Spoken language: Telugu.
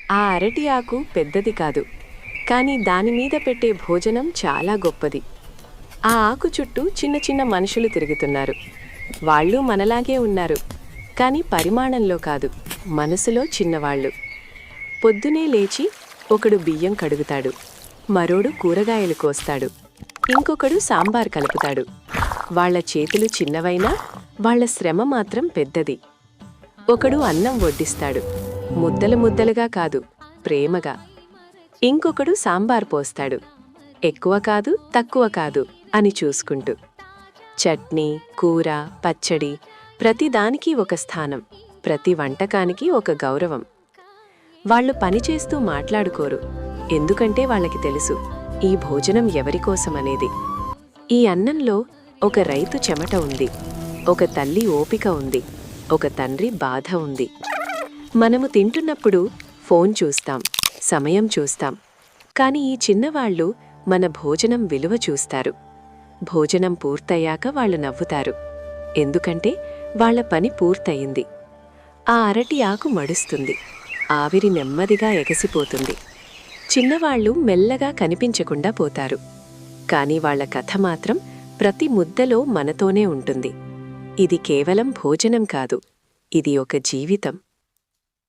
ఆ అరటి ఆకు పెద్దది కాదు, కాని దానిమీద పెట్టే భోజనం చాలా గొప్పది. ఆ ఆకు చుట్టూ చిన్న చిన్న మనుషులు తిరుగుతున్నారు. వాళ్ళు మనలాగే ఉన్నారు, కాని పరిమాణంలో కాదు, మనసులో చిన్నవాళ్ళు. పొద్దునే లేచి ఒకడు బియ్యం కడుగుతాడు, మరోడు కూరగాయలు కోస్తాడు, ఇంకొకడు సాంబార్ కలుపుతాడు. వాళ్ల చేతులు చిన్నవైనా వాళ్ల శ్రమ మాత్రం పెద్దది. ఒకడు అన్నం వడ్డిస్తాడు, ముద్దలు ముద్దలుగా కాదు, ప్రేమగా. ఇంకొకడు సాంబార్ పోస్తాడు, ఎక్కువ కాదు తక్కువ కాదు అని చూసుకుంటూ. చట్నీ, కూర, పచ్చడి, ప్రతిదానికి ఒక స్థానం, ప్రతి వంటకానికి ఒక గౌరవం. వాళ్ళు పనిచేస్తూ మాట్లాడుకోరు, ఎందుకంటే వాళ్ళకి తెలుసు ఈ భోజనం ఎవరికోసమనేది. ఈ అన్నంలో ఒక రైతు చెమట ఉంది, ఒక తల్లి ఓపిక ఉంది, ఒక తండ్రి బాధ ఉంది. మనము తింటున్నప్పుడు ఫోన్ చూస్తాం, సమయం చూస్తాం, కాని ఈ చిన్నవాళ్ళు మన భోజనం విలువ చూస్తారు. భోజనం పూర్తయ్యాక వాళ్ళు నవ్వుతారు, ఎందుకంటే వాళ్ల పని పూర్తయింది. ఆ అరటి ఆకు మడుస్తుంది, ఆవిరి నెమ్మదిగా ఎగసిపోతుంది. చిన్నవాళ్లు మెల్లగా కనిపించకుండా పోతారు, కాని వాళ్ల కథ మాత్రం ప్రతి ముద్దలో మనతోనే ఉంటుంది. ఇది కేవలం భోజనం కాదు, ఇది ఒక జీవితం.